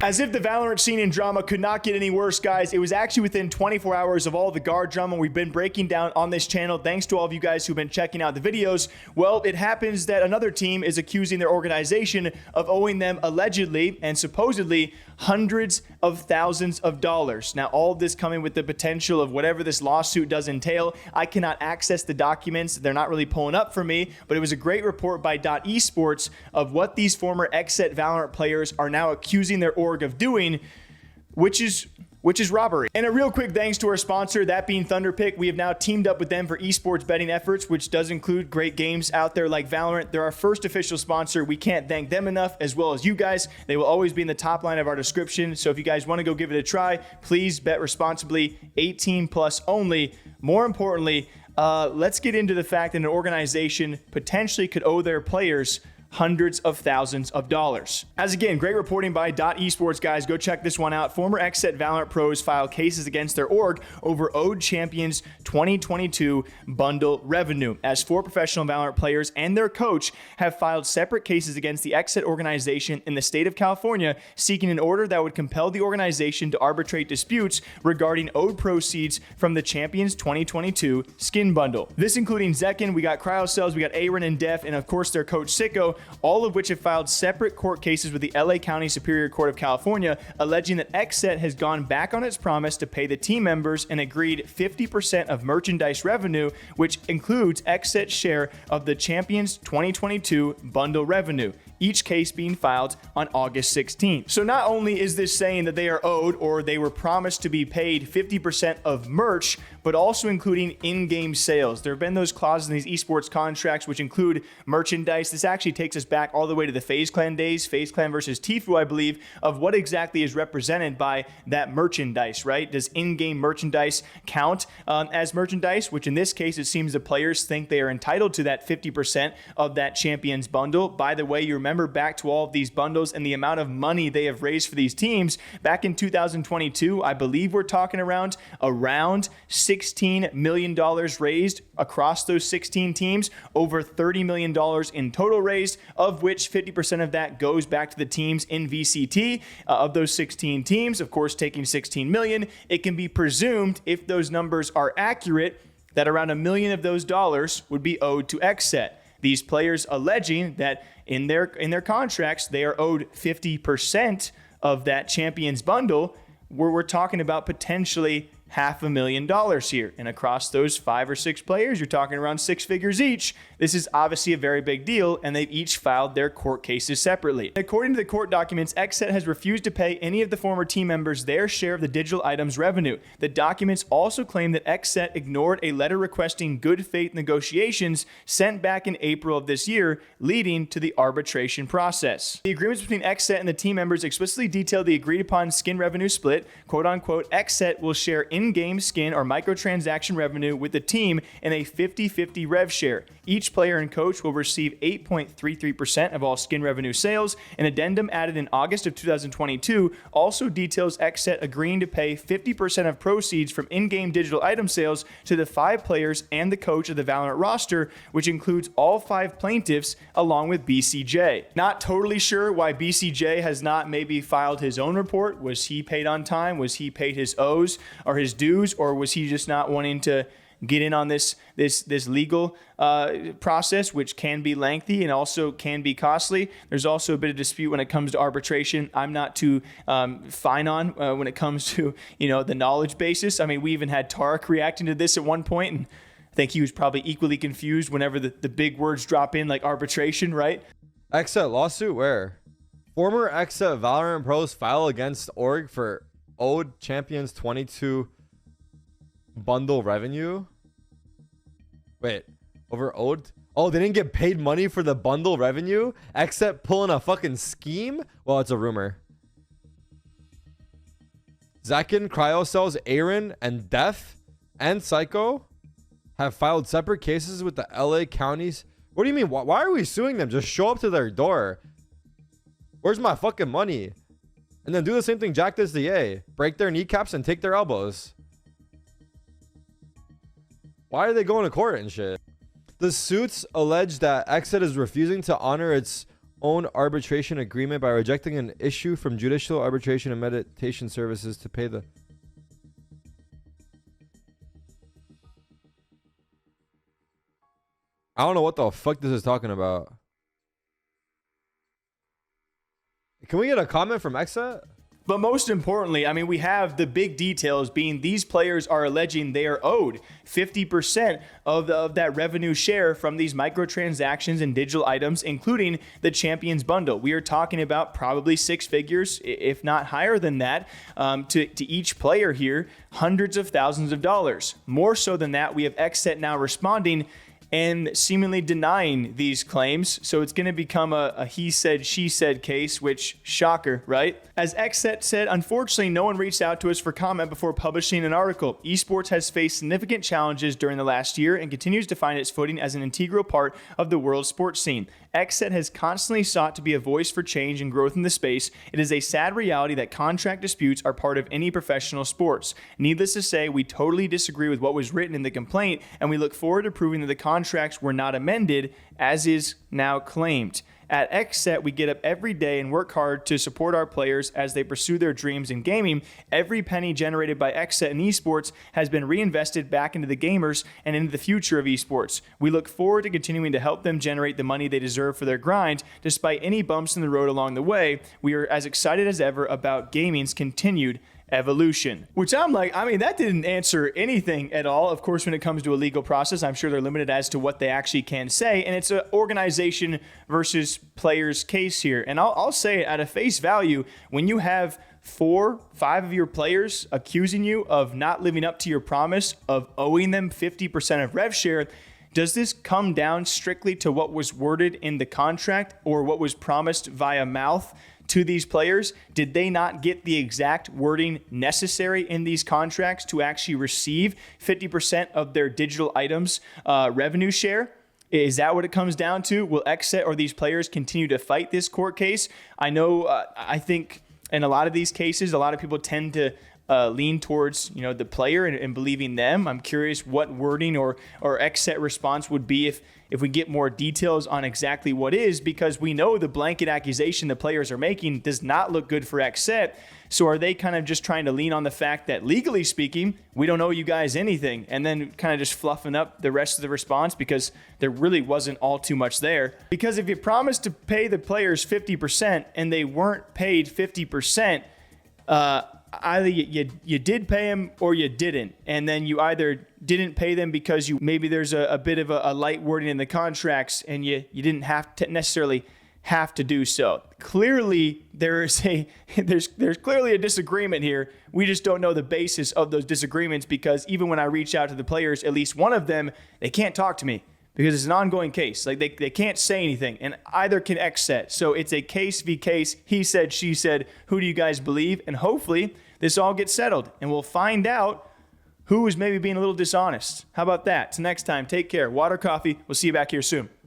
As if the Valorant scene and drama could not get any worse, guys, it was actually within 24 hours of all the guard drama we've been breaking down on this channel, thanks to all of you guys who've been checking out the videos. Well, it happens that another team is accusing their organization of owing them allegedly and supposedly hundreds of thousands of dollars. Now, all of this coming with the potential of whatever this lawsuit does entail. I cannot access the documents. They're not really pulling up for me, but it was a great report by .esports of what these former XSET Valorant players are now accusing their org of doing, which is robbery. And a real quick thanks to our sponsor, that being Thunderpick. We have now teamed up with them for esports betting efforts, which does include great games out there like Valorant. They're our first official sponsor. We can't thank them enough, as well as you guys. They will always be in the top line of our description. So if you guys want to go give it a try, please bet responsibly, 18 plus only. More importantly, let's get into the fact that an organization potentially could owe their players hundreds of thousands of dollars. As again, great reporting by .esports, guys. Go check this one out. Former XSET Valorant pros file cases against their org over owed champions 2022 bundle revenue, as 4 professional Valorant players and their coach have filed separate cases against the XSET organization in the state of California, seeking an order that would compel the organization to arbitrate disputes regarding owed proceeds from the champions 2022 skin bundle. This including Zekin, we got Cryocells, we got Aaron and Def, and of course their coach Sicko, all of which have filed separate court cases with the LA County Superior Court of California, alleging that XSET has gone back on its promise to pay the team members an agreed 50% of merchandise revenue, which includes XSET's share of the Champions 2022 bundle revenue, each case being filed on August 16th. So not only is this saying that they are owed or they were promised to be paid 50% of merch, but also including in-game sales. There have been those clauses in these esports contracts which include merchandise. This actually takes us back all the way to the FaZe Clan days, FaZe Clan versus Tfue, I believe, of what exactly is represented by that merchandise, right? Does in-game merchandise count as merchandise, which in this case, it seems the players think they are entitled to that 50% of that Champions bundle. By the way, you remember back to all of these bundles and the amount of money they have raised for these teams. Back in 2022, I believe we're talking around $16 million raised across those 16 teams, over $30 million in total raised, of which 50% of that goes back to the teams in VCT. Of those 16 teams, of course, taking 16 million, it can be presumed, if those numbers are accurate, that around $1 million of those dollars would be owed to XSET. These players alleging that in their contracts, they are owed 50% of that Champions bundle, where we're talking about potentially $500,000 here. And across those 5 or 6 players, you're talking around 6 figures each. This is obviously a very big deal, and they've each filed their court cases separately. According to the court documents, XSET has refused to pay any of the former team members their share of the digital items revenue. The documents also claim that XSET ignored a letter requesting good faith negotiations sent back in April of this year, leading to the arbitration process. The agreements between XSET and the team members explicitly detail the agreed upon skin revenue split. Quote unquote, XSET will share in-game skin or microtransaction revenue with the team in a 50-50 rev share. Each player and coach will receive 8.33% of all skin revenue sales. An addendum added in August of 2022 also details XSET agreeing to pay 50% of proceeds from in-game digital item sales to the 5 players and the coach of the Valorant roster, which includes all 5 plaintiffs along with BCJ. Not totally sure why BCJ has not maybe filed his own report. Was he paid on time? Was he paid his O's or his dues, or was he just not wanting to get in on this legal process, which can be lengthy and also can be costly? There's also a bit of dispute when it comes to arbitration. I'm not too fine on when it comes to the knowledge basis. I mean, we even had Tarek reacting to this at one point, and I think he was probably equally confused whenever the big words drop in, like arbitration, right? XSET lawsuit where? Former XSET Valorant pros file against org for owed Champions 22 bundle revenue. Wait, over owed? Oh, they didn't get paid money for the bundle revenue? XSET pulling a fucking scheme? Well, it's a rumor. Zekin, Cryocells, Aaron, and Def and Psycho have filed separate cases with the LA counties. What do you mean? Why are we suing them? Just show up to their door. Where's my fucking money? And then do the same thing Jack does to Ye. Break their kneecaps and take their elbows. Why are they going to court and shit? The suits allege that XSET is refusing to honor its own arbitration agreement by rejecting an issue from judicial arbitration and mediation services to pay the... I don't know what the fuck this is talking about. Can we get a comment from XSET? But most importantly, I mean, we have the big details being these players are alleging they are owed 50% of that revenue share from these microtransactions and digital items, including the Champions Bundle. We are talking about probably 6 figures, if not higher than that, to each player here, hundreds of thousands of dollars. More so than that, we have XSET now responding and seemingly denying these claims. So it's going to become a he said, she said case, which shocker, right? As XSET said, unfortunately, no one reached out to us for comment before publishing an article. Esports has faced significant challenges during the last year and continues to find its footing as an integral part of the world sports scene. XSET has constantly sought to be a voice for change and growth in the space. It is a sad reality that contract disputes are part of any professional sports. Needless to say, we totally disagree with what was written in the complaint, and we look forward to proving that the contracts were not amended, as is now claimed. At XSET, we get up every day and work hard to support our players as they pursue their dreams in gaming. Every penny generated by XSET in esports has been reinvested back into the gamers and into the future of esports. We look forward to continuing to help them generate the money they deserve for their grind. Despite any bumps in the road along the way, we are as excited as ever about gaming's continued evolution. Which I'm like, I mean, that didn't answer anything at all. Of course, when it comes to a legal process, I'm sure they're limited as to what they actually can say. And it's an organization versus players case here. And I'll say at a face value, when you have 4, 5 of your players accusing you of not living up to your promise of owing them 50% of rev share, does this come down strictly to what was worded in the contract or what was promised via mouth to these players? Did they not get the exact wording necessary in these contracts to actually receive 50% of their digital items revenue share? Is that what it comes down to? Will XSET or these players continue to fight this court case? I know, I think in a lot of these cases, a lot of people tend to lean towards, the player and believing them. I'm curious what wording or XSET response would be if we get more details on exactly what is, because we know the blanket accusation the players are making does not look good for XSET. So are they kind of just trying to lean on the fact that legally speaking, we don't owe you guys anything, and then kind of just fluffing up the rest of the response because there really wasn't all too much there? Because if you promised to pay the players 50% and they weren't paid 50%, either you did pay them or you didn't, and then you either didn't pay them because maybe there's a bit of a light wording in the contracts and you didn't have to necessarily have to do so. Clearly there's clearly a disagreement here. We just don't know the basis of those disagreements, because even when I reach out to the players, at least one of them, they can't talk to me because it's an ongoing case. Like they can't say anything, and either can XSET. So it's a case v case. He said, she said. Who do you guys believe? And hopefully this all gets settled and we'll find out who is maybe being a little dishonest. How about that? Till next time, take care. Water, coffee. We'll see you back here soon.